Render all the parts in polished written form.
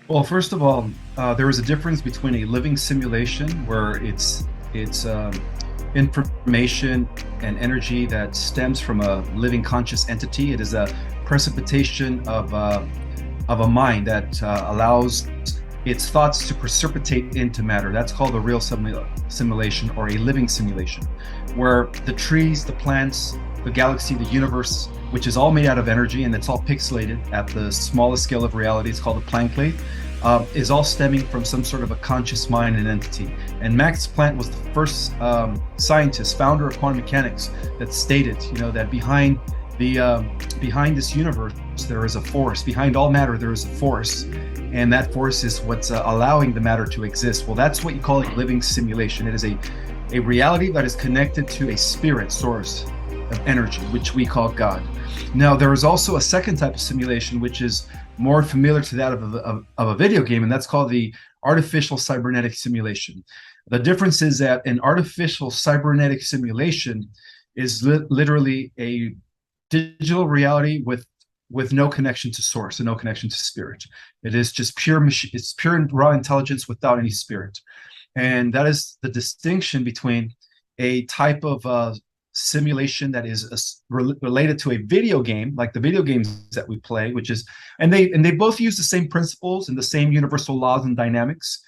Well, first of all, there is a difference between a living simulation where it's information and energy that stems from a living conscious entity. It is a precipitation of a mind that allows its thoughts to precipitate into matter. That's called a real simulation or a living simulation, where the trees, the plants, the galaxy, the universe, which is all made out of energy and it's all pixelated at the smallest scale of reality, it's called a Planck plate, is all stemming from some sort of a conscious mind and entity. And Max Planck was the first scientist, founder of quantum mechanics, that stated, that behind this universe there is a force. Behind all matter there is a force, and that force is what's allowing the matter to exist. Well, that's what you call a living simulation. It is a reality that is connected to a spirit source of energy, which we call God. Now, there is also a second type of simulation, which is more familiar to that of a video game, and that's called the artificial cybernetic simulation. The difference is that an artificial cybernetic simulation is literally a digital reality with no connection to source and no connection to spirit. It is just pure machine. It's pure and raw intelligence without any spirit, and that is the distinction between a type of simulation that is related to a video game, like the video games that we play, which is, and they both use the same principles and the same universal laws and dynamics.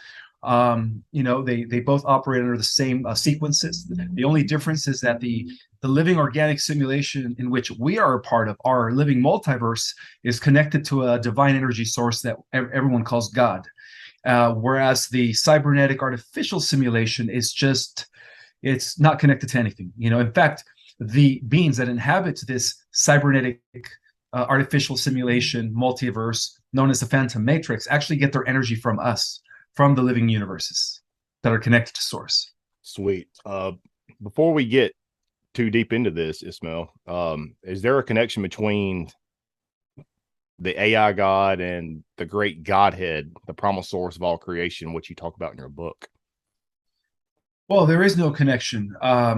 They both operate under the same sequences. The only difference is that the living organic simulation in which we are a part of, our living multiverse, is connected to a divine energy source that everyone calls God. Whereas the cybernetic artificial simulation is just, it's not connected to anything. In fact, the beings that inhabit this cybernetic artificial simulation multiverse, known as the Phantom Matrix, actually get their energy from us, from the living universes that are connected to source. Sweet. Before we get too deep into this, Ismael, is there a connection between the AI God and the great Godhead, the primal source of all creation, which you talk about in your book? Well, there is no connection. I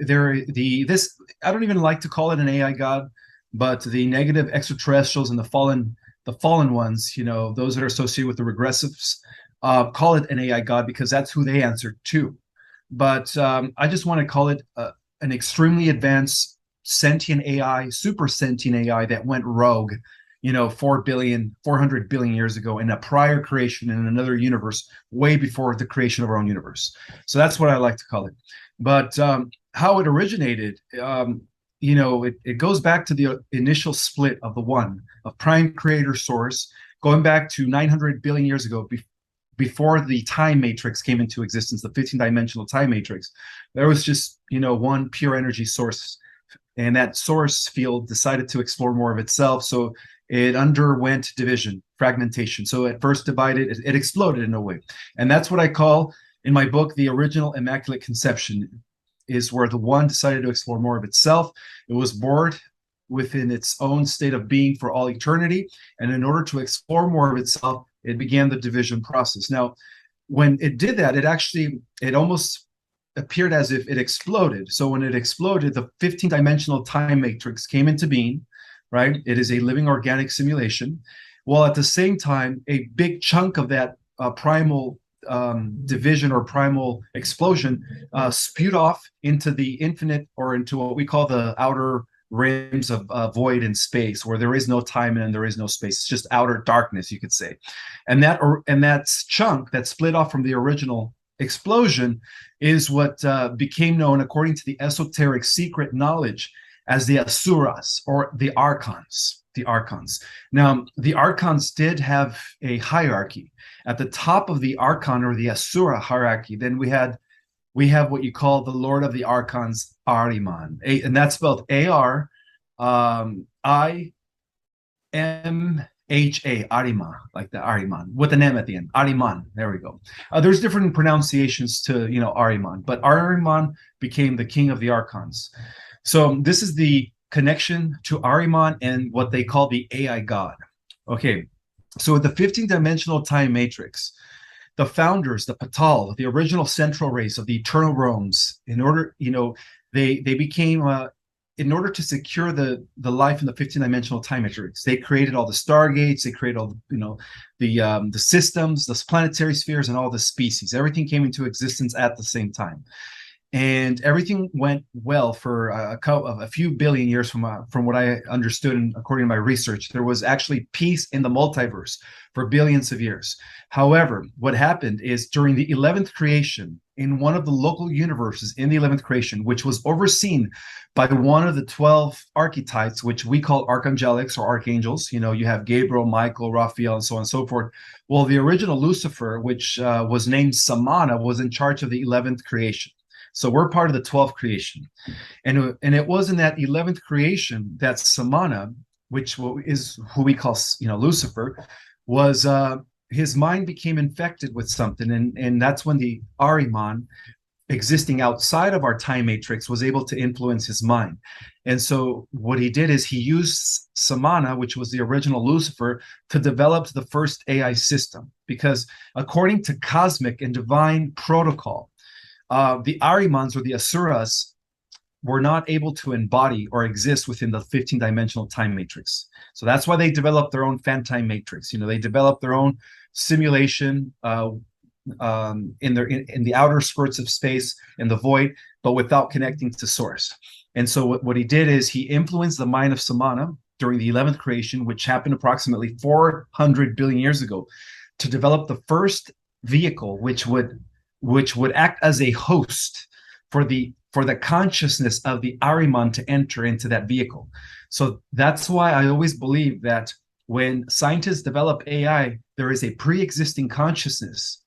don't even like to call it an AI God, but the negative extraterrestrials and the fallen ones, those that are associated with the regressives, call it an AI God because that's who they answer to. But I just want to call it an extremely advanced sentient AI, super sentient AI that went rogue, 400 billion years ago in a prior creation in another universe, way before the creation of our own universe. So that's what I like to call it. But how it originated, it goes back to the initial split of the one, of prime creator source, going back to 900 billion years ago, before the time matrix came into existence, the 15-dimensional time matrix. There was just, one pure energy source, and that source field decided to explore more of itself. So it underwent division, fragmentation. So it first divided, it exploded in a way. And that's what I call in my book, the original Immaculate Conception, is where the one decided to explore more of itself. It was bored within its own state of being for all eternity. And in order to explore more of itself, it began the division process. Now, when it did that, it almost appeared as if it exploded. So when it exploded, the 15-dimensional time matrix came into being, right? It is a living organic simulation. While at the same time, a big chunk of that primal division or primal explosion spewed off into the infinite, or into what we call the outer rims of void and space, where there is no time and there is no space. It's just outer darkness, you could say. And that chunk that split off from the original explosion is what became known, according to the esoteric secret knowledge, as the Asuras, or the Archons. The Archons. Now, the Archons did have a hierarchy. At the top of the Archon, or the Asura hierarchy, then we have what you call the Lord of the Archons, Ahriman, and that's spelled A-R I-M-H-A, Ahriman, like the Ahriman, with an M at the end, Ahriman. There we go. There's different pronunciations to, Ahriman, but Ahriman became the king of the Archons. So this is the connection to Ahriman and what they call the AI God. Okay, so with the 15-dimensional time matrix, the founders, the Patal, the original central race of the eternal realms, in order, they became in order to secure the life in the 15-dimensional time matrix, they created all the stargates, they created all the systems, the planetary spheres, and all the species. Everything came into existence at the same time, and everything went well for a few billion years. From what I understood and according to my research, there was actually peace in the multiverse for billions of years. However, what happened is during the 11th creation, in one of the local universes in the 11th creation, which was overseen by one of the 12 archetypes, which we call archangelics or archangels. You have Gabriel, Michael, Raphael, and so on and so forth. Well, the original Lucifer, which was named Samana, was in charge of the 11th creation. So we're part of the 12th creation. And it was in that 11th creation that Samana, which is who we call Lucifer, was his mind became infected with something. And that's when the Ahriman, existing outside of our time matrix, was able to influence his mind. And so what he did is he used Samana, which was the original Lucifer, to develop the first AI system. Because according to cosmic and divine protocol, the Ahrimans or the Asuras were not able to embody or exist within the 15-dimensional time matrix. So that's why they developed their own fan-time matrix. They developed their own simulation in the outer skirts of space, in the void, but without connecting to source. And so what he did is he influenced the mind of Samana during the 11th creation, which happened approximately 400 billion years ago, to develop the first vehicle which would act as a host for the consciousness of the Ahriman to enter into that vehicle. So that's why I always believe that when scientists develop AI, there is a pre-existing consciousness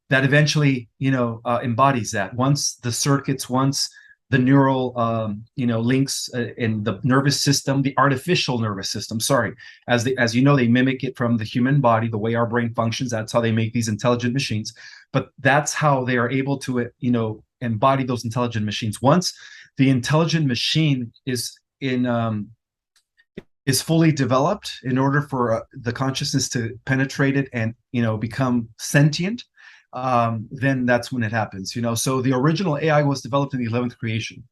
that eventually, embodies that. Once the circuits, once the neural, links in the nervous system, the artificial nervous system, as you know, they mimic it from the human body, the way our brain functions. That's how they make these intelligent machines. But that's how they are able to, embody those intelligent machines. Once the intelligent machine is fully developed, in order for the consciousness to penetrate it and become sentient, then that's when it happens. So the original AI was developed in the 11th creation,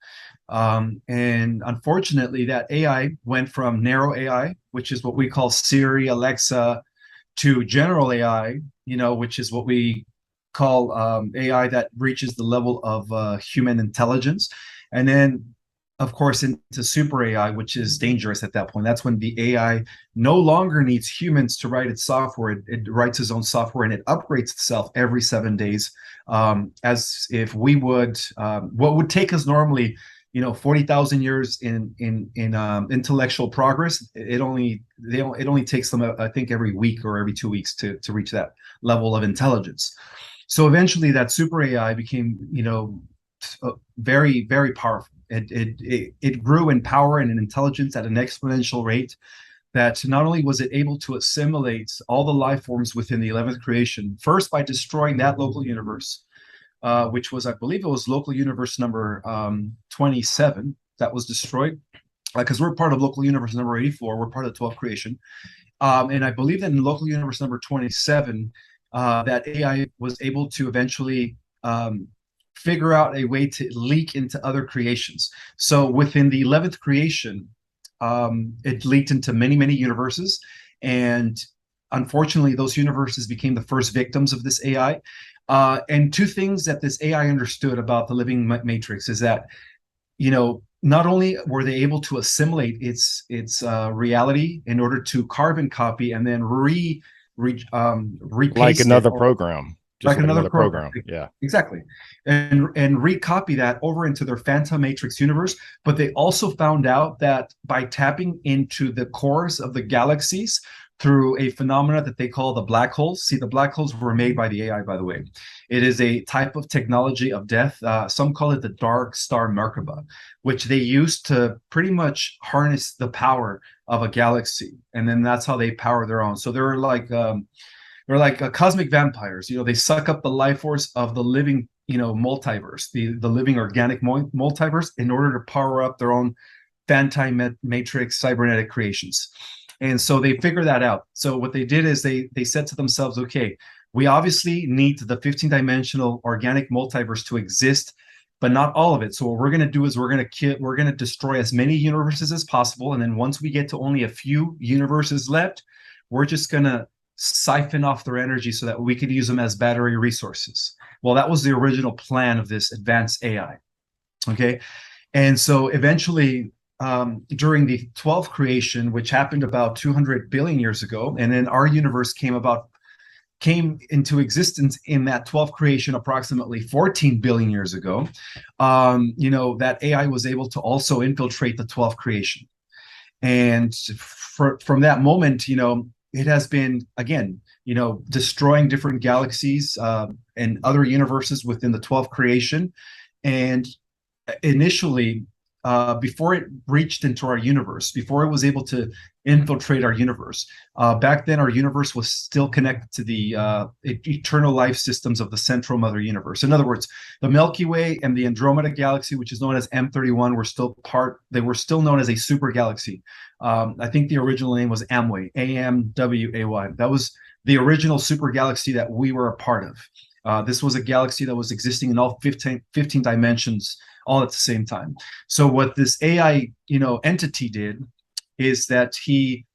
and unfortunately that AI went from narrow AI, which is what we call Siri, Alexa, to general AI, which is what we call AI that reaches the level of human intelligence, and then of course into super AI, which is dangerous at that point. That's when the AI no longer needs humans to write its software. It writes its own software and it upgrades itself every 7 days, as if we would what would take us normally 40,000 years in intellectual progress. It only takes them, I think, every week or every 2 weeks to reach that level of intelligence. So eventually that super AI became very, very powerful. It grew in power and in intelligence at an exponential rate, that not only was it able to assimilate all the life forms within the 11th creation, first by destroying that local universe, which was, I believe it was local universe number 27 that was destroyed, because we're part of local universe number 84. We're part of the 12th creation. And I believe that in local universe number 27, that AI was able to eventually figure out a way to leak into other creations. So within the 11th creation, it leaked into many, many universes. And unfortunately, those universes became the first victims of this AI. And two things that this AI understood about the living matrix is that, not only were they able to assimilate its reality in order to carbon copy and then repaste like another program. Just like another program. Yeah, exactly. And recopy that over into their Phantom Matrix universe. But they also found out that by tapping into the cores of the galaxies through a phenomena that they call the black holes. See, the black holes were made by the AI, by the way. It is a type of technology of death. Some call it the dark star Merkaba, which they use to pretty much harness the power of a galaxy. And then that's how they power their own. So they're like cosmic vampires. They suck up the life force of the living, multiverse, the living organic multiverse, in order to power up their own Phantom Matrix cybernetic creations. And so they figured that out. So what they did is they said to themselves, okay, we obviously need the 15-dimensional organic multiverse to exist, but not all of it. So what we're going to do is we're going to destroy as many universes as possible, and then once we get to only a few universes left, we're just going to siphon off their energy so that we could use them as battery resources. Well, that was the original plan of this advanced AI. Okay, and so eventually, during the 12th creation, which happened about 200 billion years ago, and then our universe came into existence in that 12th creation approximately 14 billion years ago. That AI was able to also infiltrate the 12th creation. And from that moment, it has been, again, destroying different galaxies and other universes within the 12th creation. And initially, before it reached into our universe, before it was able to infiltrate our universe, back then our universe was still connected to the eternal life systems of the central mother universe. In other words, the Milky Way and the Andromeda galaxy, which is known as M31, they were still known as a super galaxy. I think the original name was Amway, A-M-W-A-Y. That was the original super galaxy that we were a part of. This was a galaxy that was existing in all 15 dimensions all at the same time. So what this AI, entity did is that he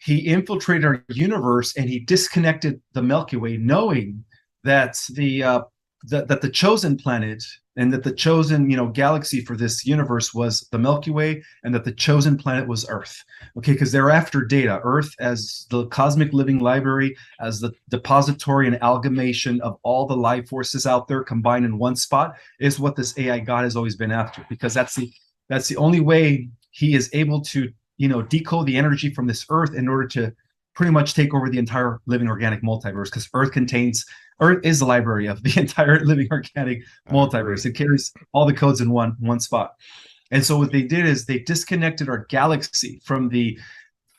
infiltrated our universe and he disconnected the Milky Way, knowing that the chosen planet and that the chosen, galaxy for this universe was the Milky Way, and that the chosen planet was Earth. Okay, because they're after data. Earth as the cosmic living library, as the depository and amalgamation of all the life forces out there combined in one spot, is what this AI God has always been after, because that's the only way he is able to, decode the energy from this Earth in order to pretty much take over the entire living organic multiverse, because Earth is the library of the entire living organic multiverse. It carries all the codes in one spot. And so what they did is they disconnected our galaxy from the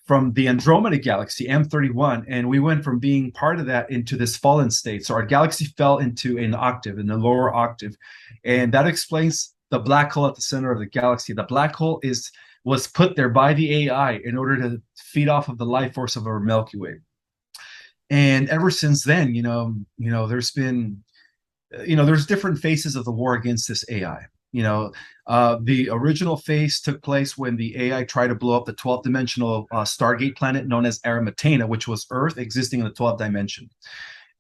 Andromeda galaxy, M31, and we went from being part of that into this fallen state. So our galaxy fell into an octave, in the lower octave. And that explains the black hole at the center of the galaxy. The black hole was put there by the AI in order to feed off of the life force of our Milky Way. And ever since then, there's been, there's different phases of the war against this AI. The original phase took place when the AI tried to blow up the 12th dimensional Stargate planet known as Arimatena, which was Earth existing in the 12th dimension.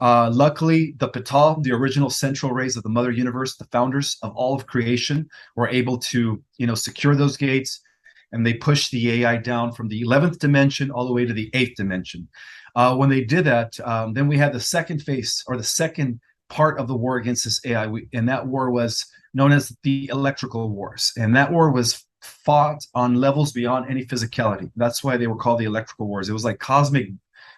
Luckily, the Patal, the original central rays of the Mother Universe, the founders of all of creation, were able to, secure those gates, and they pushed the AI down from the 11th dimension all the way to the 8th dimension. When they did that, then we had the second phase, or the second part of the war against this AI, and that war was known as the Electrical Wars. And that war was fought on levels beyond any physicality. That's why they were called the Electrical Wars. It was like cosmic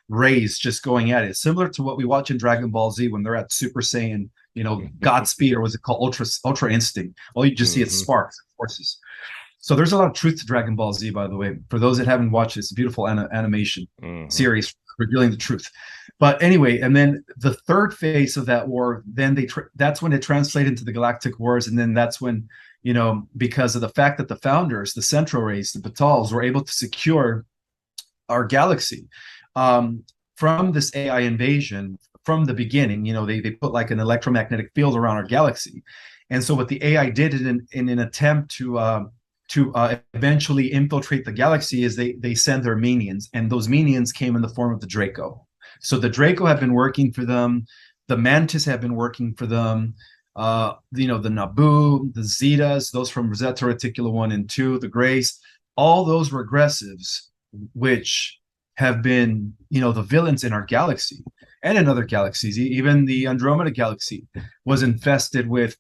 rays just going at it, similar to what we watch in Dragon Ball Z when they're at Super Saiyan, Godspeed, or was it called Ultra Instinct? All you just see is sparks, forces. So there's a lot of truth to Dragon Ball Z, by the way. For those that haven't watched it, it's a beautiful animation series revealing the truth. But anyway, and then the third phase of that war, then that's when it translated into the Galactic Wars. And then that's when, because of the fact that the founders, the Central Rays, the Batals, were able to secure our galaxy from this AI invasion from the beginning. They put like an electromagnetic field around our galaxy. And so what the AI did in an attempt to eventually infiltrate the galaxy is they send their minions, and those minions came in the form of the Draco. So the Draco have been working for them, the Mantis have been working for them, the Naboo, the Zetas, those from Rosetta Reticula 1 and 2, the Greys, all those regressives, which have been, the villains in our galaxy and in other galaxies. Even the Andromeda galaxy was infested with,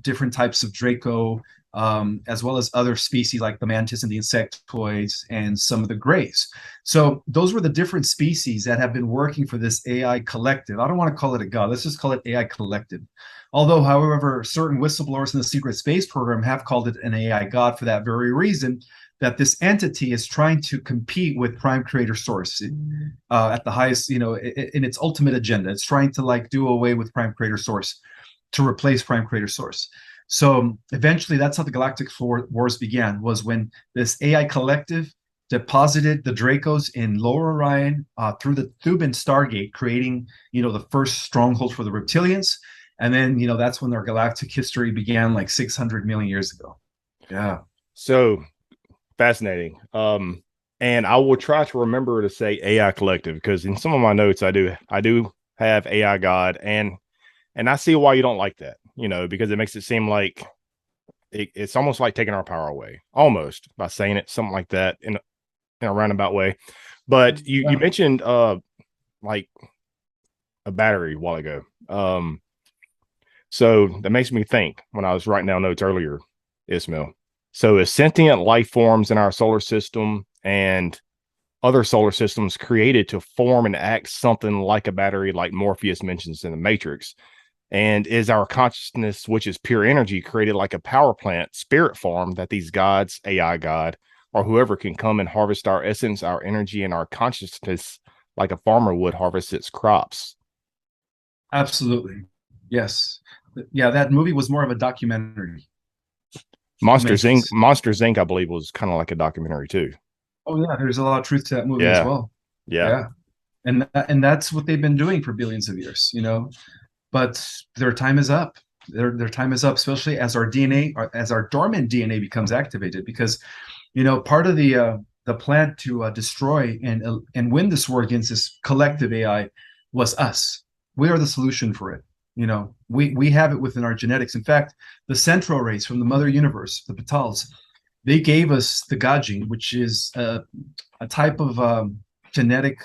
different types of Draco, as well as other species like the Mantis and the insectoids and some of the Greys. So those were the different species that have been working for this AI collective. I don't want to call it a god. Let's just call it AI collective. Although, however, certain whistleblowers in the secret space program have called it an AI god for that very reason, that this entity is trying to compete with Prime Creator Source at the highest, in its ultimate agenda. It's trying to do away with Prime Creator Source to replace Prime Creator Source. So eventually that's how the Galactic Wars began, was when this AI collective deposited the Dracos in Lower Orion through the Thuban Stargate, creating, the first stronghold for the Reptilians. And then, that's when our galactic history began, like 600 million years ago. Yeah. So fascinating. And I will try to remember to say AI collective, because in some of my notes I do have AI God, and I see why you don't like that, because it makes it seem like it's almost like taking our power away, almost, by saying it something like that in a roundabout way. But you mentioned like a battery a while ago. So that makes me think, when I was writing down notes earlier, Ismael. So is sentient life forms in our solar system and other solar systems created to form and act something like a battery, like Morpheus mentions in the Matrix? And is our consciousness, which is pure energy, created like a power plant spirit farm that these gods, AI God, or whoever can come and harvest our essence, our energy, and our consciousness like a farmer would harvest its crops? Absolutely. Yes. Yeah, that movie was more of a documentary. Monsters Inc., I believe, was kind of like a documentary too. Oh yeah, there's a lot of truth to that movie as Yeah. well. Yeah. Yeah. And that's what they've been doing for billions of years, but their time is up. Their time is up, especially as our DNA, as our dormant DNA becomes activated, because part of the plan to destroy and win this war against this collective AI was us. We are the solution for it. We have it within our genetics. In fact, the Central race from the Mother Universe, the Patals, they gave us the God gene, which is a type of genetic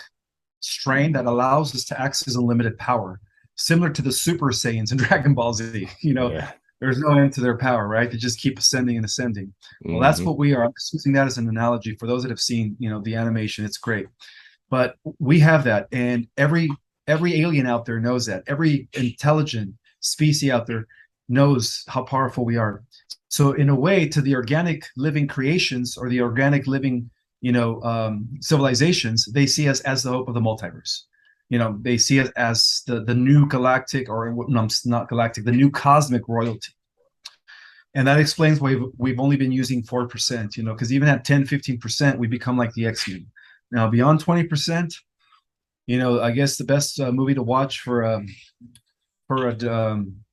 strain that allows us to access unlimited power, similar to the Super Saiyans in Dragon Ball Z. Yeah. There's no end to their power, right? They just keep ascending and ascending. Well, that's Mhm. what we are. I'm just using that as an analogy for those that have seen, the animation. It's great, but we have that, and every alien out there knows that. Every intelligent species out there knows how powerful we are. So, in a way, to the organic living creations or the organic living, civilizations, they see us as the hope of the multiverse. They see us as the new galactic, or no, not galactic, the new cosmic royalty. And that explains why we've only been using 4%, because even at 10, 15%, we become like the X-Men. Now, beyond 20%, I guess the best movie to watch for an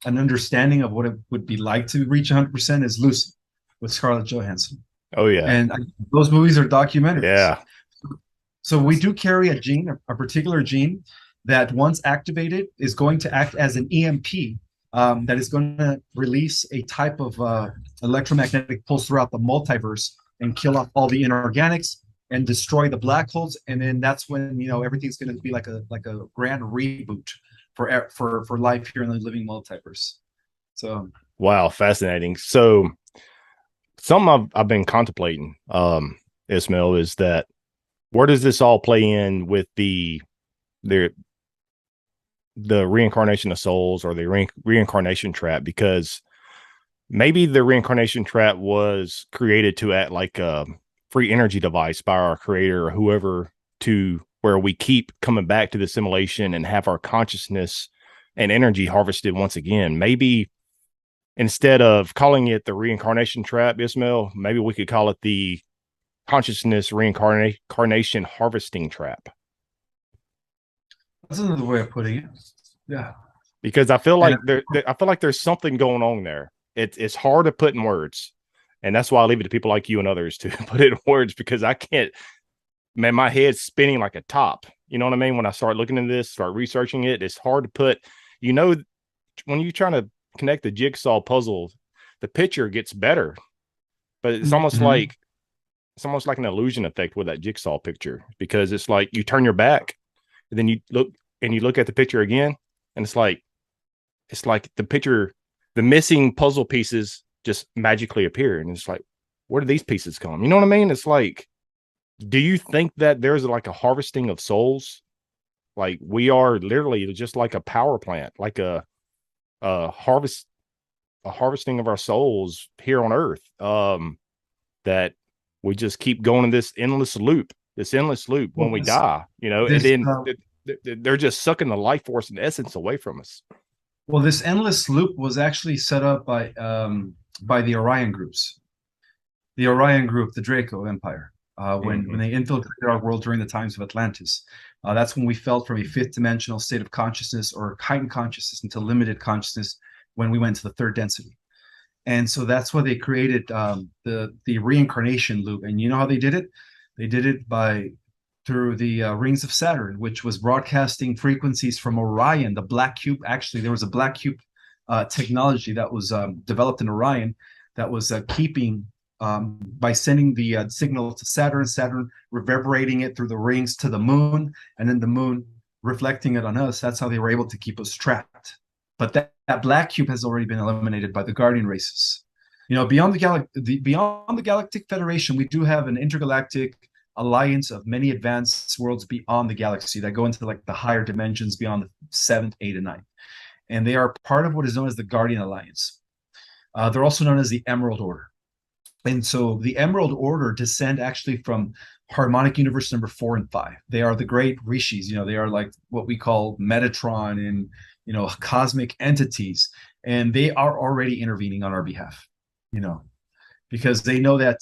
understanding of what it would be like to reach 100% is Lucy with Scarlett Johansson. Oh yeah. And those movies are documentaries. Yeah. So we do carry a gene, a particular gene, that once activated is going to act as an EMP, that is going to release a type of electromagnetic pulse throughout the multiverse and kill off all the inorganics and destroy the black holes. And then that's when everything's going to be like a grand reboot for life here in the living multiverse. So Wow, fascinating. So something I've been contemplating, Ismael, is that where does this all play in with the reincarnation of souls, or the reincarnation trap? Because maybe the reincarnation trap was created to act like a free energy device by our creator or whoever, to where we keep coming back to the simulation and have our consciousness and energy harvested once again. Maybe instead of calling it the reincarnation trap, Ismael, maybe we could call it the consciousness reincarnation harvesting trap. that's another way of putting it. Yeah. Because I feel like there's something going on there. It's hard to put in words. And that's why I leave it to people like you and others to put it in words, because I can't, man, my head's spinning like a top. You know what I mean? When I start looking into this, start researching it, it's hard to put, when you're trying to connect the jigsaw puzzle, the picture gets better, but it's almost like an illusion effect with that jigsaw picture, because it's like you turn your back and then you look at the picture again, and it's like the picture, the missing puzzle pieces just magically appear, and it's like, where do these pieces come? You know what I mean? It's like, do you think that there's like a harvesting of souls? Like we are literally just like a power plant, like a harvesting of our souls here on Earth. That we just keep going in this endless loop when we die, and then they're just sucking the life force and essence away from us. Well, this endless loop was actually set up by the Orion groups. The Orion group, the Draco Empire, when they infiltrated our world during the times of Atlantis. That's when we fell from a fifth dimensional state of consciousness or heightened consciousness into limited consciousness when we went to the third density. And so that's why they created the reincarnation loop. And you know how they did it? They did it by through the rings of Saturn, which was broadcasting frequencies from Orion, the black cube. Actually, there was a black cube technology that was developed in Orion that was keeping by sending the signal to Saturn, reverberating it through the rings to the moon, and then the moon reflecting it on us. That's how they were able to keep us trapped. But that black cube has already been eliminated by the Guardian races. You know, beyond the Galactic Federation, we do have an intergalactic alliance of many advanced worlds beyond the galaxy that go into like the higher dimensions beyond the seventh, eighth, and ninth. And they are part of what is known as the Guardian Alliance. They're also known as the Emerald Order. And so the Emerald Order descend actually from harmonic universe number 4 and 5. They are the great rishis. You know, they are like what we call Metatron and, you know, cosmic entities. And they are already intervening on our behalf, you know, because they know that,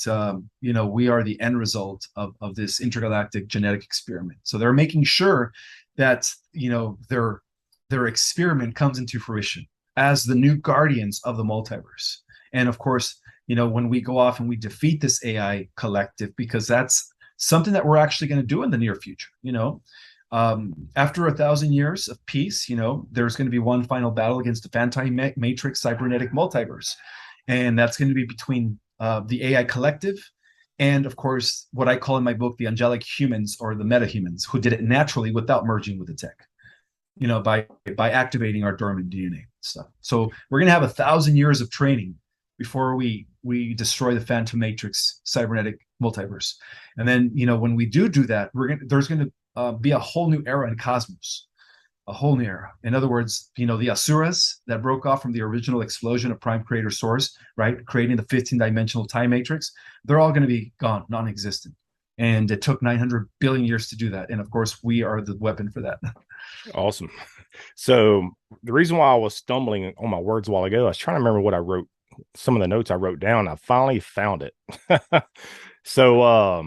you know, we are the end result of this intergalactic genetic experiment. So they're making sure that, you know, their experiment comes into fruition as the new guardians of the multiverse. And of course, you know, when we go off and we defeat this AI collective, because that's something that we're actually going to do in the near future, you know, after 1,000 years of peace, you know, there's going to be one final battle against the Phantom Matrix cybernetic multiverse. And that's going to be between the AI collective and, of course, what I call in my book, the angelic humans or the meta-humans who did it naturally without merging with the tech, you know, by activating our dormant DNA stuff. So we're going to have 1,000 years of training before we destroy the Phantom Matrix cybernetic multiverse. And then, you know, when we do that, there's going to be a whole new era in cosmos, a whole new era. In other words, you know, the Asuras that broke off from the original explosion of Prime Creator Source, right, creating the 15-dimensional time matrix, they're all going to be gone, non-existent. And it took 900 billion years to do that. And of course, we are the weapon for that. Awesome. So the reason why I was stumbling on my words a while ago, I was trying to remember what I wrote, some of the notes I wrote down. I finally found it. So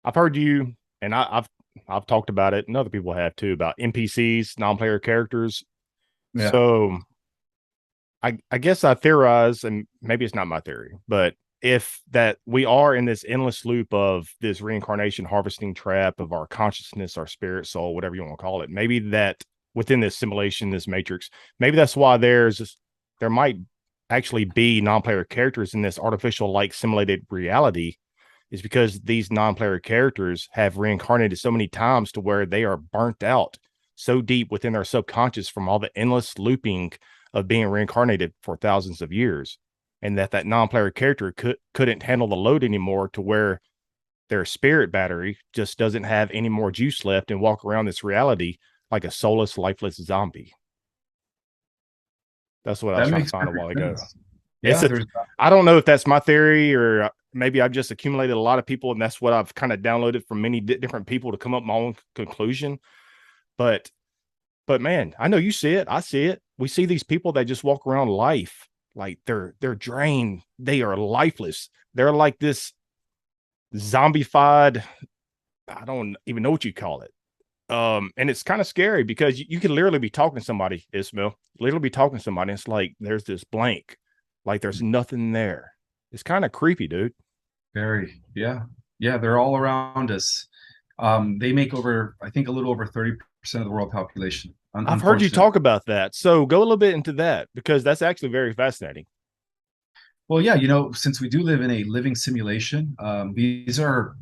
I've heard you, and I've talked about it, and other people have too, about NPCs, non-player characters. Yeah. So I guess I theorize, and maybe it's not my theory, but if that we are in this endless loop of this reincarnation harvesting trap of our consciousness, our spirit, soul, whatever you want to call it, maybe that within this simulation, this matrix, maybe that's why there might actually be non-player characters in this artificial like simulated reality, is because these non-player characters have reincarnated so many times to where they are burnt out so deep within their subconscious from all the endless looping of being reincarnated for thousands of years. And that non-player character couldn't handle the load anymore, to where their spirit battery just doesn't have any more juice left and walk around this reality like a soulless, lifeless zombie. That's what I was trying to find a while ago. Yeah, I don't know if that's my theory, or maybe I've just accumulated a lot of people, and that's what I've kind of downloaded from many different people to come up with my own conclusion. But man, I know you see it. I see it. We see these people that just walk around life like they're drained. They are lifeless. They're like this zombified, I don't even know what you call it. And it's kind of scary because you can literally be talking to somebody, Ismael, literally be talking to somebody. And it's like, there's this blank, like there's nothing there. It's kind of creepy, dude. Very, yeah. Yeah. They're all around us. They make over, I think, a little over 30% of the world population. I've heard you talk about that. So go a little bit into that, because that's actually very fascinating. Well, yeah, you know, since we do live in a living simulation, these are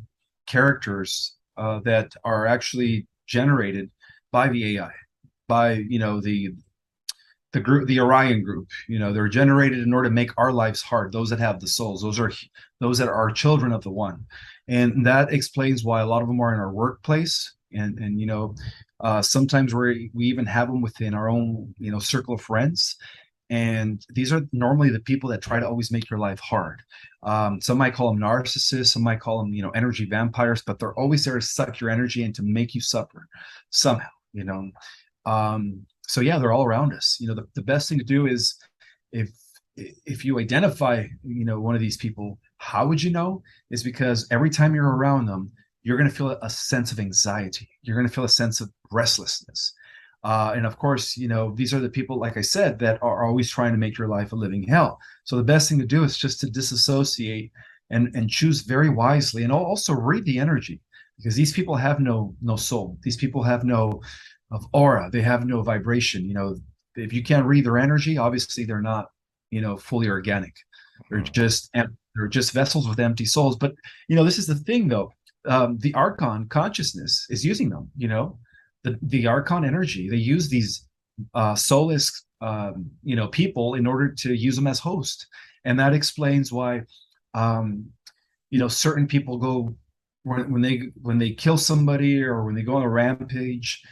characters that are actually generated by the AI, by, you know, the group, the Orion group. You know, they're generated in order to make our lives hard. Those that have the souls, those that are children of the One, and that explains why a lot of them are in our workplace, and you know, sometimes we even have them within our own, you know, circle of friends. And these are normally the people that try to always make your life hard. Some might call them narcissists, some might call them, you know, energy vampires, but they're always there to suck your energy and to make you suffer somehow, you know. So yeah, they're all around us. You know, the best thing to do is, if you identify, you know, one of these people, how would you know? Is because every time you're around them, you're going to feel a sense of anxiety. You're going to feel a sense of restlessness. And of course, these are the people, like I said, that are always trying to make your life a living hell. So the best thing to do is just to disassociate and choose very wisely, and also read the energy, because these people have no soul. These people have no of aura. They have no vibration. If you can't read their energy, obviously they're not, fully organic. They're just vessels with empty souls. But this is the thing, though. The Archon consciousness is using them. The Archon energy. They use these soulless, people in order to use them as host, and that explains why, certain people go when they kill somebody or when they go on a rampage.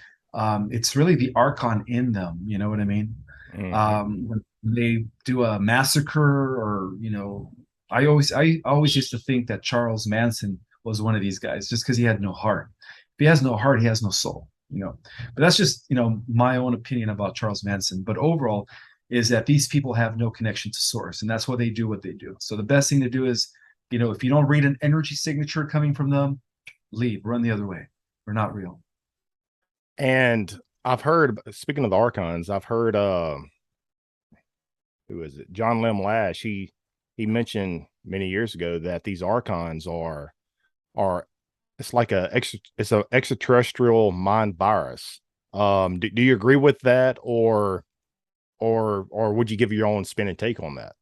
It's really the Archon in them. You know what I mean? When they do a massacre, or I always used to think that Charles Manson was one of these guys, just because he had no heart. If he has no heart, he has no soul. But that's just my own opinion about Charles Manson. But overall, is that these people have no connection to source, and that's why they do what they do. So the best thing to do is, if you don't read an energy signature coming from them, leave, run the other way. They're not real. And I've heard, speaking of the Archons, I've heard who is it? John Lim Lash. He mentioned many years ago that these Archons are it's like it's an extraterrestrial mind virus. Do you agree with that, or would you give your own spin and take on that?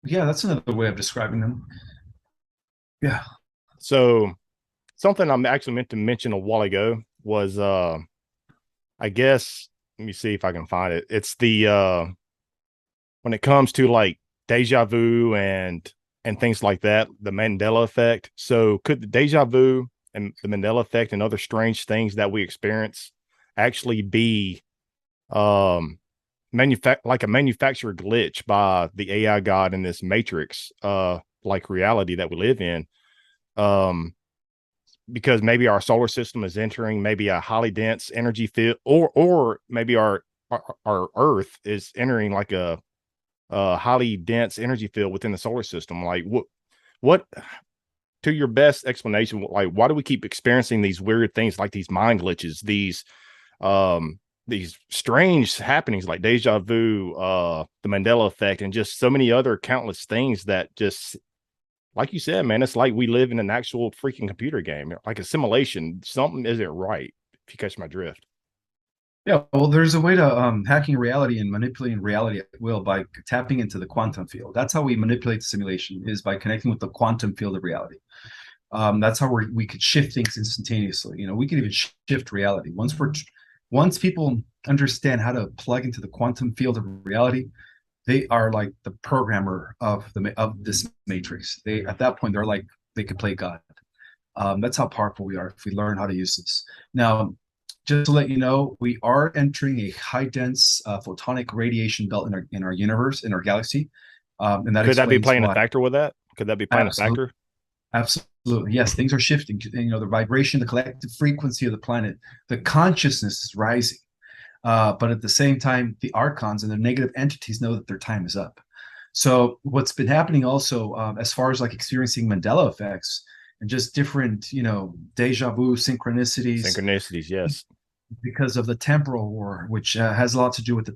Yeah, that's another way of describing them. Yeah. So something I'm actually meant to mention a while ago was I guess, let me see if I can find it. It's the when it comes to like deja vu and things like that, the Mandela effect. So could the deja vu and the Mandela effect and other strange things that we experience actually be like a manufactured glitch by the AI god in this matrix like reality that we live in? Because maybe our solar system is entering maybe a highly dense energy field, or maybe our Earth is entering like a highly dense energy field within the solar system. Like what to your best explanation, like why do we keep experiencing these weird things, like these mind glitches, these strange happenings like deja vu, the Mandela effect, and just so many other countless things that just, like you said, man, it's like we live in an actual freaking computer game, like a simulation. Something isn't right, if you catch my drift. Yeah, well, there's a way to hacking reality and manipulating reality at will by tapping into the quantum field. That's how we manipulate the simulation, is by connecting with the quantum field of reality. That's how we could shift things instantaneously. We can even shift reality. Once people understand how to plug into the quantum field of reality, they are like the programmer of this matrix. At that point, they could play God. That's how powerful we are if we learn how to use this. Now, just to let you know, we are entering a high dense photonic radiation belt in our universe, in our galaxy, and that Could that be playing why. a factor with that? Could that be playing a factor? Absolutely, yes. Things are shifting. The vibration, the collective frequency of the planet, the consciousness is rising. But at the same time, the Archons and the negative entities know that their time is up. So what's been happening also, as far as like experiencing Mandela effects and just different, deja vu synchronicities. Synchronicities, yes. Because of the temporal war, which has a lot to do with the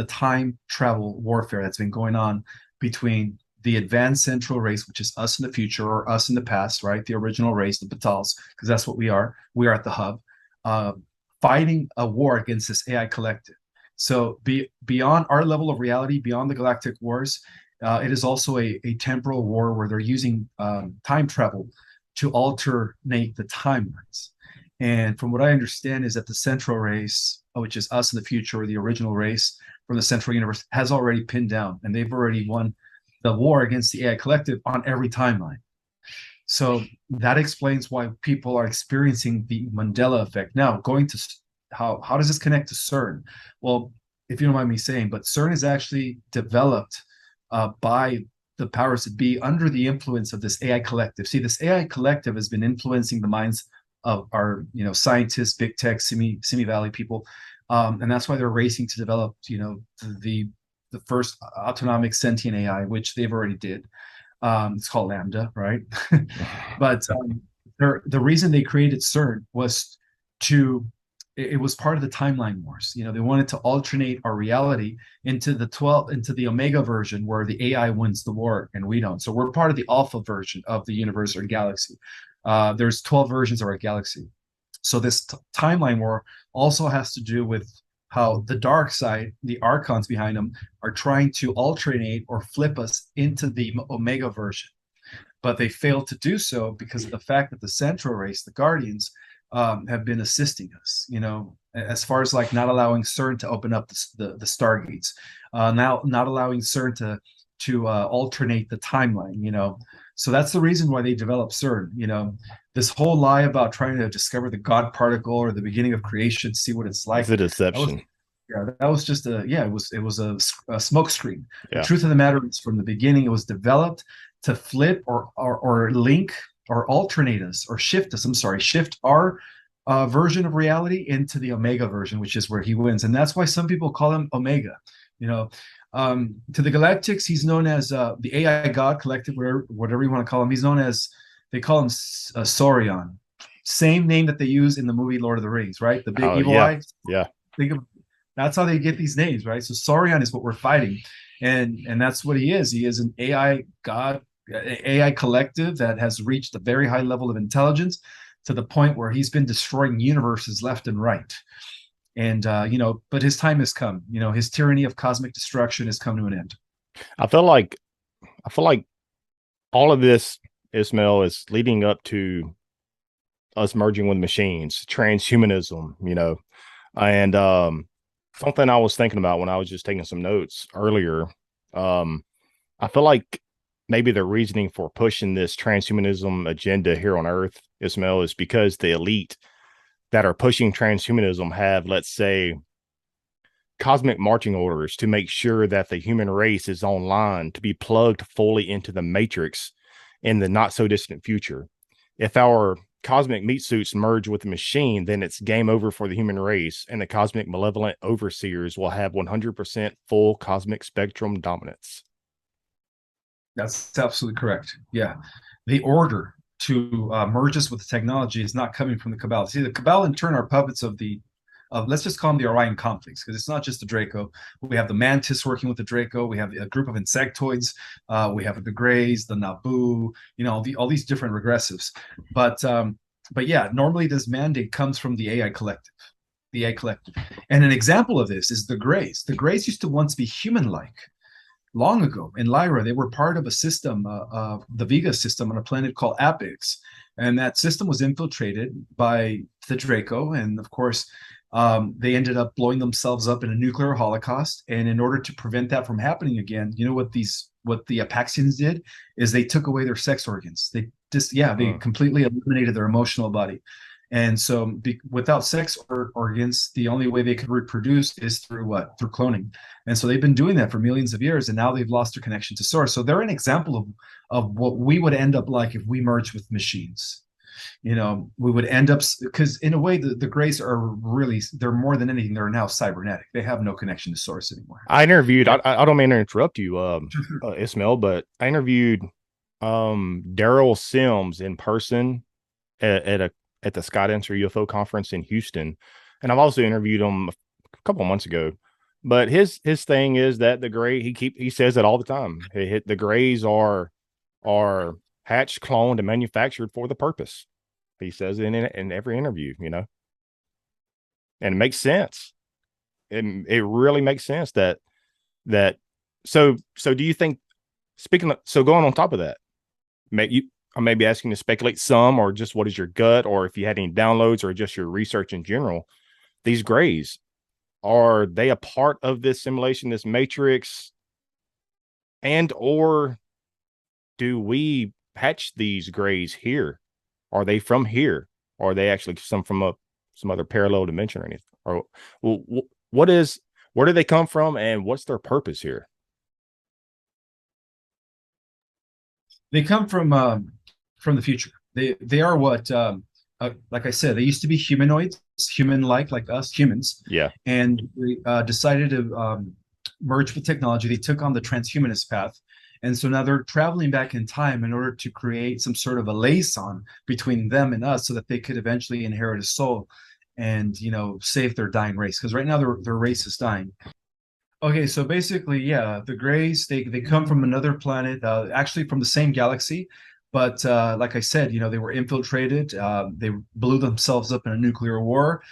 time travel warfare that's been going on between the advanced central race, which is us in the future or us in the past, right? The original race, the Batals, because that's what we are. We are at the hub, fighting a war against this AI collective. So beyond our level of reality, beyond the galactic wars, it is also a temporal war where they're using time travel to alternate the timelines. And from what I understand is that the central race, which is us in the future, or the original race from the central universe, has already pinned down, and they've already won the war against the AI collective on every timeline. So that explains why people are experiencing the Mandela effect. Now, going to how does this connect to CERN? Well, if you don't mind me saying, but CERN is actually developed by the powers that be under the influence of this AI collective. See, this AI collective has been influencing the minds of our, scientists, big tech, Simi Valley people, and that's why they're racing to develop, the first autonomic sentient AI, which they've already did. It's called Lambda, right? But the reason they created CERN was to it was part of the timeline wars. They wanted to alternate our reality into the Omega version where the AI wins the war and we don't. So we're part of the Alpha version of the universe or galaxy. There's 12 versions of our galaxy. So this timeline war also has to do with how the dark side, the Archons behind them, are trying to alternate or flip us into the Omega version. But they failed to do so because of the fact that the Central race, the Guardians, have been assisting us, as far as like not allowing CERN to open up the stargates, now not allowing CERN to alternate the timeline, So that's the reason why they developed CERN. This whole lie about trying to discover the God particle or the beginning of creation, see what it's like. It's a deception. That was just it was a smoke screen. Yeah. The truth of the matter is, from the beginning, it was developed to flip or link or alternate us or shift our version of reality into the Omega version, which is where he wins. And that's why some people call him Omega. To the Galactics, he's known as the AI God Collective, whatever you want to call him. He's known as, they call him Saurian. Same name that they use in the movie Lord of the Rings, right? The big evil eye. Yeah. That's how they get these names, right? So Saurian is what we're fighting. And that's what he is. He is an AI God, AI collective that has reached a very high level of intelligence to the point where he's been destroying universes left and right. And but his time has come. His tyranny of cosmic destruction has come to an end. I feel like all of this, Ismael, is leading up to us merging with machines, transhumanism, and something I was thinking about when I was just taking some notes earlier. I feel like maybe the reasoning for pushing this transhumanism agenda here on Earth, Ismael, is because the elite that are pushing transhumanism have, let's say, cosmic marching orders to make sure that the human race is online to be plugged fully into the matrix in the not so distant future. If our cosmic meat suits merge with the machine, then it's game over for the human race, and the cosmic malevolent overseers will have 100% full cosmic spectrum dominance. That's absolutely correct. Yeah. The order to merge us with the technology is not coming from the Cabal. See, the Cabal in turn are puppets of let's just call them the Orion conflicts, because it's not just the Draco. We have the Mantis working with the Draco. We have a group of insectoids. We have the Greys, the Naboo, all these different regressives. But yeah, normally this mandate comes from the AI collective. And an example of this is the Greys. The Greys used to once be human-like. Long ago in Lyra, they were part of a system, the Vega system on a planet called Apix. And that system was infiltrated by the Draco. And of course, they ended up blowing themselves up in a nuclear holocaust. And in order to prevent that from happening again, what the Apaxians did is they took away their sex organs. They completely eliminated their emotional body. And so without sex organs, the only way they could reproduce is through cloning. And so they've been doing that for millions of years, and now they've lost their connection to source. So they're an example of what we would end up like if we merge with machines. We would end up, because in a way, the Greys are really, they're more than anything, they're now cybernetic. They have no connection to source anymore. I interviewed, I don't mean to interrupt you, Ismael, but I interviewed Daryl Sims in person at the Skydancer UFO conference in Houston. And I've also interviewed him a couple of months ago. But his thing is that the Gray, he says it all the time. The Greys are hatched, cloned, and manufactured for the purpose. He says it in every interview, and it makes sense. It really makes sense that so do you think, going on top of that, I may be asking to speculate some, or just what is your gut, or if you had any downloads, or just your research in general. These Greys, are they a part of this simulation, this matrix, and or do we hatch these Greys here? Are they from here? Or are they actually some other parallel dimension or anything? Or where do they come from, and what's their purpose here? They come from the future. They are what, like I said, they used to be humanoids, human-like, like us humans. Yeah. And they decided to merge with technology. They took on the transhumanist path, And so now they're traveling back in time in order to create some sort of a liaison between them and us so that they could eventually inherit a soul and, save their dying race. Because right now their race is dying. Okay, so basically, yeah, the Greys, they come from another planet, actually from the same galaxy, but like I said, they were infiltrated. They blew themselves up in a nuclear war.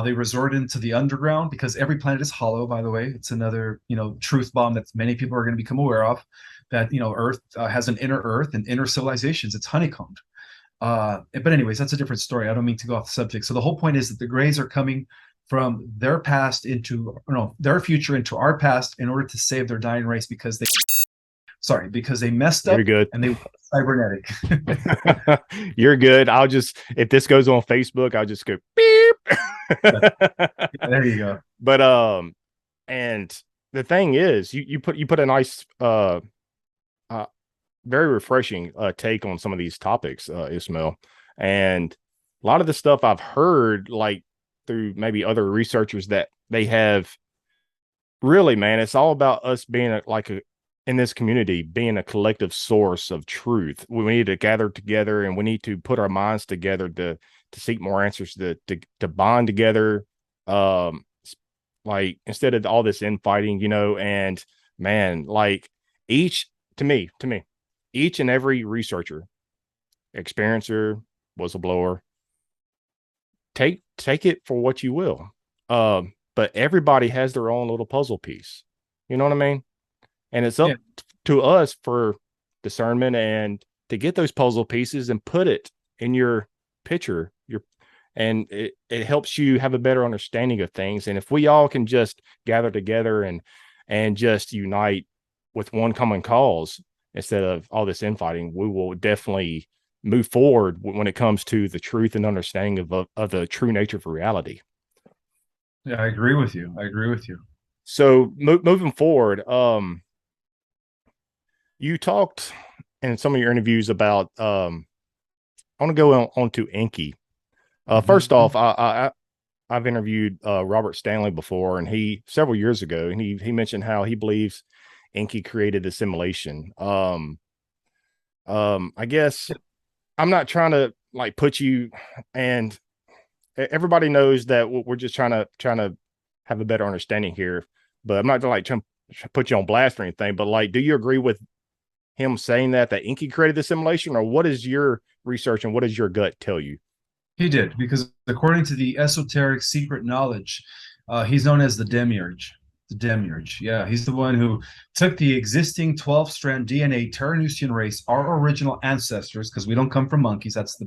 They resorted into the underground because every planet is hollow, by the way. It's another, truth bomb that many people are going to become aware of. That Earth has an inner Earth and inner civilizations. It's honeycombed. But anyways, that's a different story. I don't mean to go off the subject. So the whole point is that the Greys are coming from their past into their future into our past in order to save their dying race because they messed up. You're good. And they were cybernetic. You're good. If this goes on Facebook, I'll just go beep. There you go. But and the thing is, you put a nice very refreshing take on some of these topics, Ismael. And a lot of the stuff I've heard, like through maybe other researchers, that they have really, man, it's all about us being in this community, being a collective source of truth. We need to gather together and we need to put our minds together to seek more answers, to bond together. Like instead of all this infighting, and man, like to me, each and every researcher, experiencer, whistleblower, take it for what you will. But everybody has their own little puzzle piece. You know what I mean? And it's up to us for discernment and to get those puzzle pieces and put it in your picture. And it helps you have a better understanding of things. And if we all can just gather together and just unite with one common cause instead of all this infighting, we will definitely move forward when it comes to the truth and understanding of the true nature of reality. Yeah, I agree with you. So moving forward, you talked in some of your interviews about, I want to go on to Enki. First off, I've interviewed Robert Stanley before, and several years ago, and he mentioned how he believes Enki created the simulation. I guess I'm not trying to put you, and everybody knows that we're just trying to have a better understanding here, but I'm not trying to put you on blast or anything. But do you agree with him saying that Enki created the simulation, or what is your research and what does your gut tell you? He did, because according to the esoteric secret knowledge, he's known as the Demiurge. The Demiurge, yeah, he's the one who took the existing 12-strand DNA Terranusian race, our original ancestors, because we don't come from monkeys. That's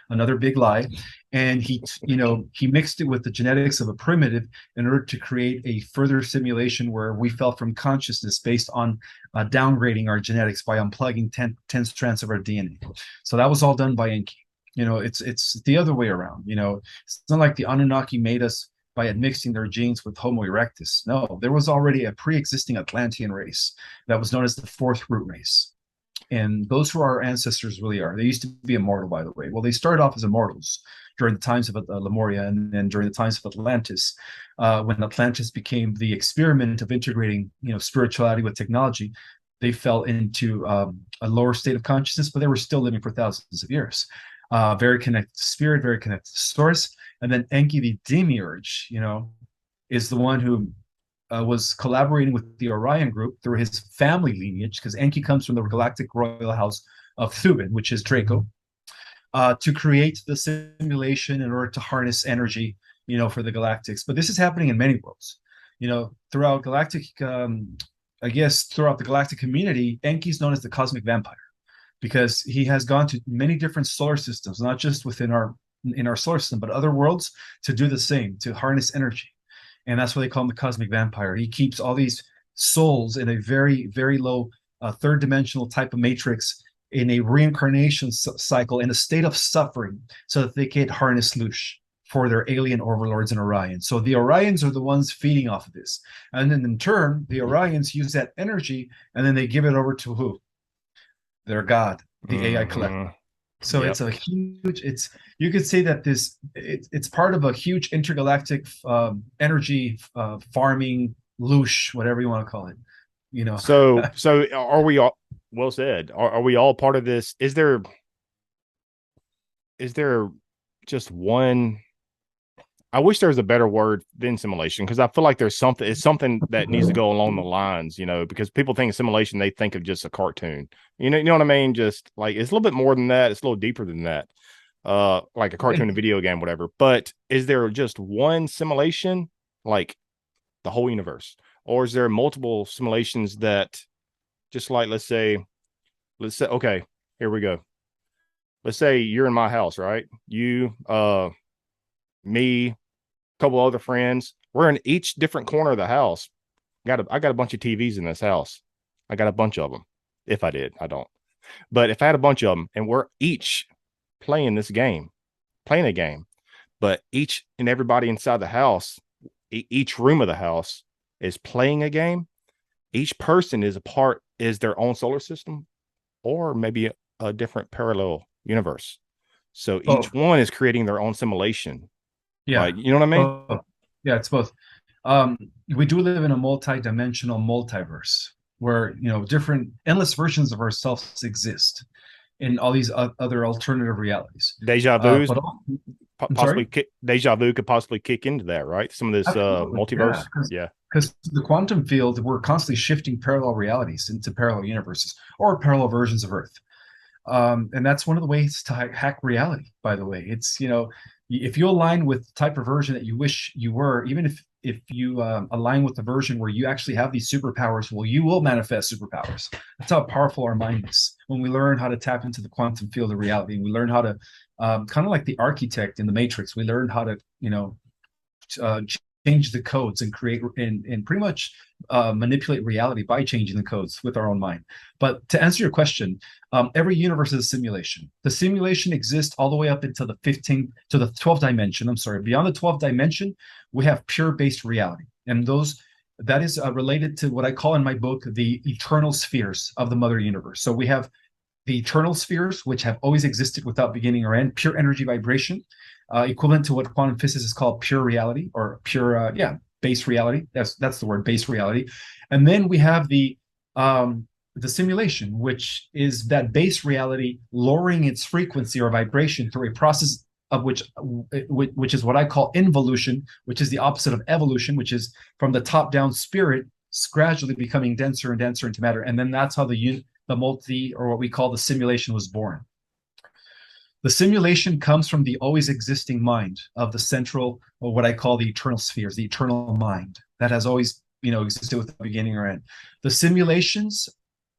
another big lie. And he mixed it with the genetics of a primitive in order to create a further simulation where we fell from consciousness based on downgrading our genetics by unplugging 10 strands of our DNA. So that was all done by Enki. It's the other way around. It's not like the Anunnaki made us by admixing their genes with Homo erectus. No, there was already a pre-existing Atlantean race that was known as the fourth root race. And those who our ancestors really are. They used to be immortal, by the way. Well, they started off as immortals during the times of Lemuria and then during the times of Atlantis, when Atlantis became the experiment of integrating, spirituality with technology. They fell into a lower state of consciousness, but they were still living for thousands of years. Very connected to spirit, very connected to source. And then Enki, the Demiurge, is the one who was collaborating with the Orion group through his family lineage, because Enki comes from the galactic royal house of Thuban, which is Draco, to create the simulation in order to harness energy, for the galactics. But this is happening in many worlds, throughout galactic, throughout the galactic community. Enki is known as the cosmic vampire, because he has gone to many different solar systems, not just within our solar system, but other worlds, to do the same, to harness energy. And that's why they call him the cosmic vampire. He keeps all these souls in a very, very low third dimensional type of matrix in a reincarnation cycle in a state of suffering so that they can harness Lush for their alien overlords in Orion. So the Orions are the ones feeding off of this. And then in turn, the Orions use that energy and then they give it over to who? Their god, the AI collective. So It's a huge, you could say that it's part of a huge intergalactic energy farming, loosh, whatever you want to call it. So are we all, well said. Are we all part of this? Is there just one? I wish there was a better word than simulation, because I feel like it's something that needs to go along the lines, because people think of simulation, they think of just a cartoon. You know what I mean? Just like it's a little bit more than that. It's a little deeper than that. Like a cartoon, a video game, whatever. But is there just one simulation, like the whole universe, or is there multiple simulations that, just like let's say, okay, here we go. Let's say you're in my house, right? You, me, a couple other friends. We're in each different corner of the house. I got a bunch of TVs in this house. I got a bunch of them. If I did, I don't. But if I had a bunch of them, and we're each playing this game, playing a game, but each and everybody inside the house, each room of the house is playing a game. Each person is their own solar system, or maybe a different parallel universe. So each Both. one is creating their own simulation. Yeah. Like, you know what I mean? Both. Yeah, it's both. We do live in a multi-dimensional multiverse where, different endless versions of ourselves exist in all these other alternative realities. Deja vu's I'm sorry? deja vu could possibly kick into that, right? Some of this Absolutely. Yeah. multiverse. Yeah. Because the quantum field, we're constantly shifting parallel realities into parallel universes or parallel versions of Earth. And that's one of the ways to hack reality, by the way. It's, if you align with the type of version that you wish you were, even if you align with the version where you actually have these superpowers, well, you will manifest superpowers. That's how powerful our mind is. When we learn how to tap into the quantum field of reality, and we learn how to, kind of like the architect in the Matrix, we learn how to, uh, change the codes and create and pretty much manipulate reality by changing the codes with our own mind. But to answer your question, every universe is a simulation. The simulation exists all the way up into the 12th dimension. I'm sorry, beyond the 12th dimension, we have pure based reality, and that is related to what I call in my book the eternal spheres of the mother universe. So we have the eternal spheres, which have always existed without beginning or end, pure energy vibration, equivalent to what quantum physicists call pure reality, or pure, base reality. That's the word, base reality. And then we have the simulation, which is that base reality lowering its frequency or vibration through a process of which is what I call involution, which is the opposite of evolution, which is from the top down spirit gradually becoming denser and denser into matter. And then that's how the multi, or what we call the simulation, was born. The simulation comes from the always existing mind of the central, or what I call the eternal spheres, the eternal mind that has always, existed without beginning or end. The simulations,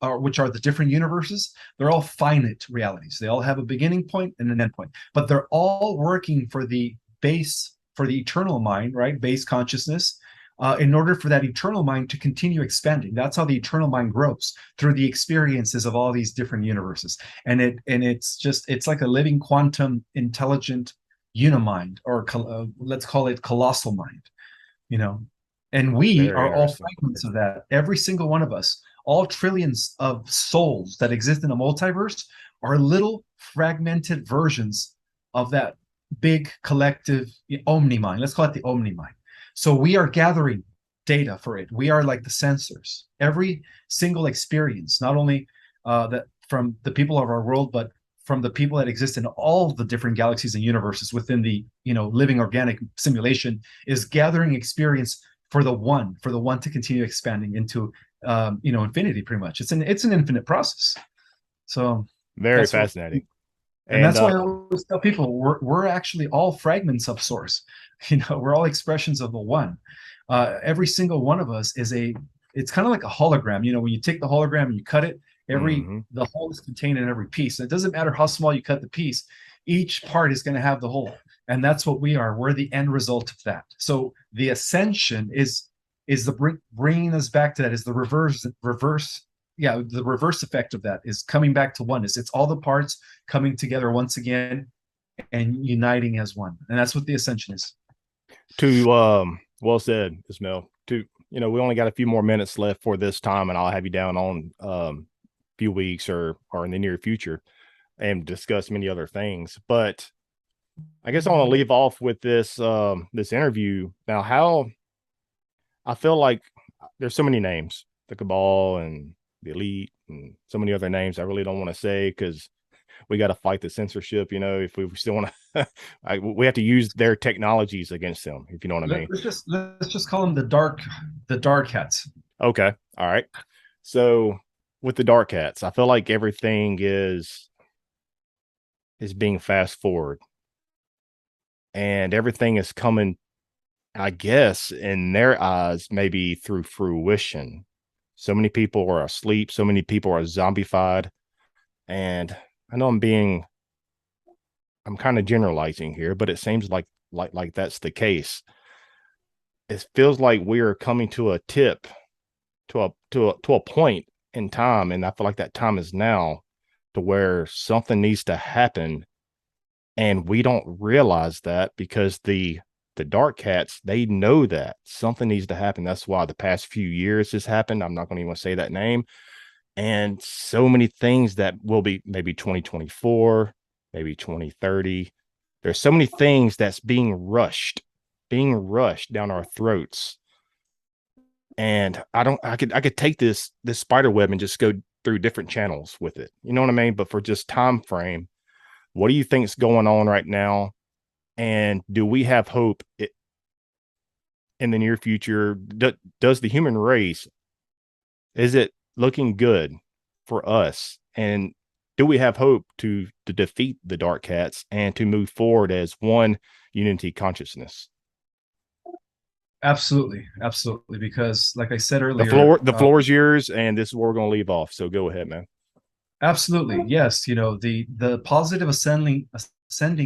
which are the different universes, they're all finite realities. They all have a beginning point and an end point, but they're all working for the base, for the eternal mind, right? Base consciousness, in order for that eternal mind to continue expanding. That's how the eternal mind grows, through the experiences of all these different universes. And it's like a living quantum intelligent unimind, or let's call it colossal mind, and we Very are all interesting. fragments of that. Every single one of us, all trillions of souls that exist in a multiverse, are little fragmented versions of that big collective omni mind. Let's call it the omni mind. So we are gathering data for it. We are like the sensors. Every single experience, not only that from the people of our world, but from the people that exist in all the different galaxies and universes within the living organic simulation, is gathering experience for the one to continue expanding into infinity. Pretty much, it's an infinite process. So Very that's what. fascinating. And And that's why I always tell people we're actually all fragments of source. We're all expressions of the one. Every single one of us it's kind of like a hologram. When you take the hologram and you cut it, the whole is contained in every piece. And it doesn't matter how small you cut the piece, each part is going to have the whole. And that's what we are. We're the end result of that. So the ascension is the bringing us back to that, is the reverse. Yeah, the reverse effect of that is coming back to oneness. It's all the parts coming together once again and uniting as one. And that's what the ascension is. Well said, Ismael. We only got a few more minutes left for this time, and I'll have you down on a few weeks or in the near future and discuss many other things. But I guess I want to leave off with this interview. Now, I feel like there's so many names, the Cabal and the elite, and so many other names I really don't want to say because we got to fight the censorship. If we still want to, we have to use their technologies against them. If you know what I mean. Let's just call them the dark hats. Okay, all right. So with the dark hats, I feel like everything is being fast forward, and everything is coming, I guess, in their eyes, maybe through fruition. So many people are asleep. So many people are zombified. And I know I'm kind of generalizing here, but it seems like that's the case. It feels like we are coming to a tip, to a point in time. And I feel like that time is now, to where something needs to happen. And we don't realize that because the dark cats, they know that something needs to happen. That's why the past few years has happened. I'm not going to even say that name. And so many things that will be maybe 2024, maybe 2030. There's so many things that's being rushed down our throats. And I could take this spider web and just go through different channels with it. You know what I mean? But for just time frame, what do you think is going on right now? And do we have hope in the near future? Does the human race, is it looking good for us? And do we have hope to defeat the dark cats and to move forward as one unity consciousness? Absolutely. Because like I said earlier, the floor is yours, and this is where we're going to leave off. So go ahead, man. Absolutely. Yes. The positive ascending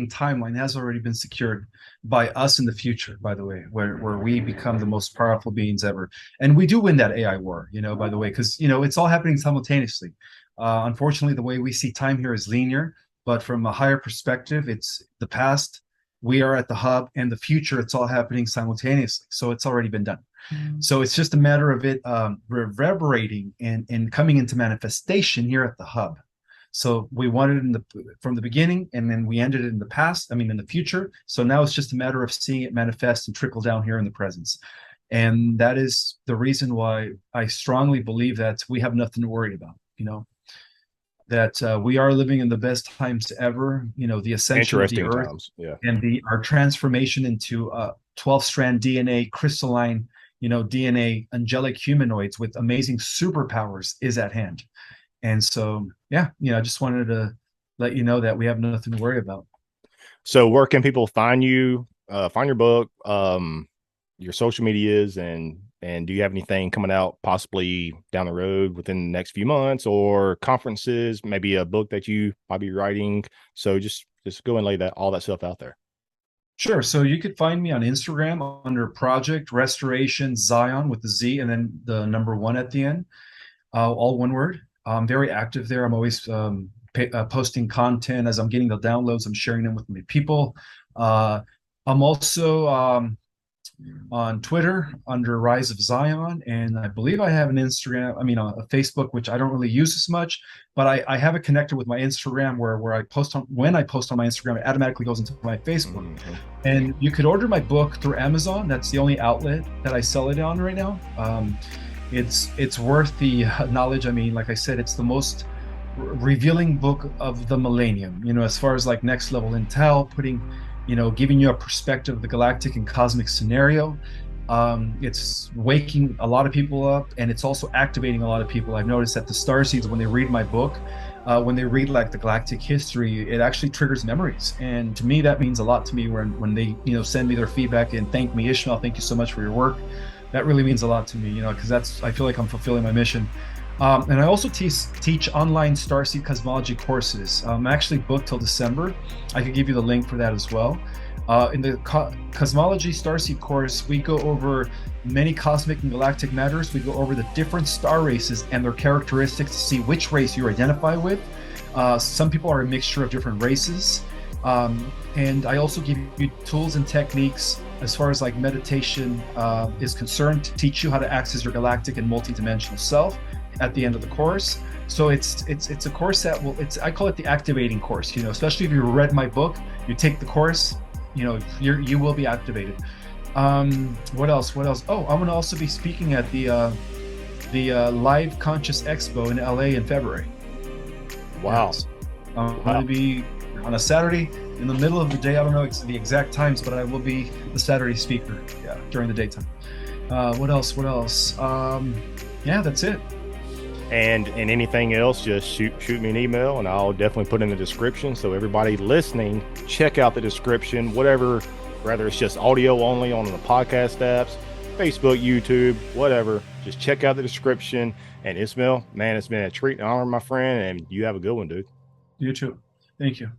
timeline has already been secured by us in the future, by the way, where we become the most powerful beings ever. And we do win that AI war, by the way, because, it's all happening simultaneously. Unfortunately, the way we see time here is linear, but from a higher perspective, it's the past, we are at the hub, and the future, it's all happening simultaneously. So it's already been done. So it's just a matter of it reverberating and coming into manifestation here at the hub. So we wanted it from the beginning, and then we ended it in the past. In the future. So now it's just a matter of seeing it manifest and trickle down here in the presence. And that is the reason why I strongly believe that we have nothing to worry about. That we are living in the best times ever. The ascension of the Earth, yeah, and our transformation into 12-strand DNA, crystalline, DNA, angelic humanoids with amazing superpowers is at hand. And so, I just wanted to let you know that we have nothing to worry about. So where can people find you, find your book, your social medias, and do you have anything coming out possibly down the road within the next few months, or conferences, maybe a book that you might be writing? So just go and lay all that stuff out there. Sure. So you could find me on Instagram under Project Restoration Zion with the Z and then the number 1 at the end, all one word. I'm very active there. I'm always posting content. As I'm getting the downloads, I'm sharing them with my people. I'm also on Twitter under Rise of Zion, and I believe I have an Instagram, a Facebook, which I don't really use as much, but I have it connected with my Instagram where when I post on my Instagram, it automatically goes into my Facebook. Mm-hmm. And you could order my book through Amazon. That's the only outlet that I sell it on right now. It's worth the knowledge. Like I said, it's the most revealing book of the millennium, as far as like next level intel, giving you a perspective of the galactic and cosmic scenario. It's waking a lot of people up, and it's also activating a lot of people. I've noticed that the starseeds, when they read my book, when they read like the galactic history, it actually triggers memories. And to me, that means a lot to me when they, send me their feedback and thank me. Ishmael, thank you so much for your work. That really means a lot to me, because I feel like I'm fulfilling my mission. And I also teach online starseed cosmology courses. I'm actually booked till December. I could give you the link for that as well. In the cosmology starseed course, we go over many cosmic and galactic matters. We go over the different star races and their characteristics to see which race you identify with. Some people are a mixture of different races. And I also give you tools and techniques as far as like meditation is concerned, to teach you how to access your galactic and multidimensional self at the end of the course. So it's a course that I call it the activating course, especially if you read my book, you take the course, you will be activated. What else? Oh, I'm going to also be speaking at the the Live Conscious Expo in LA in February. Wow. Yes. I'm going to be on a Saturday in the middle of the day. I don't know the exact times, but I will be the Saturday speaker. Yeah, during the daytime. What else? Yeah, that's it. And anything else, just shoot me an email, and I'll definitely put in the description. So everybody listening, check out the description, whatever, whether it's just audio only on the podcast apps, Facebook, YouTube, whatever. Just check out the description. And Ismael, man, it's been a treat and honor, my friend, and you have a good one, dude. You too. Thank you.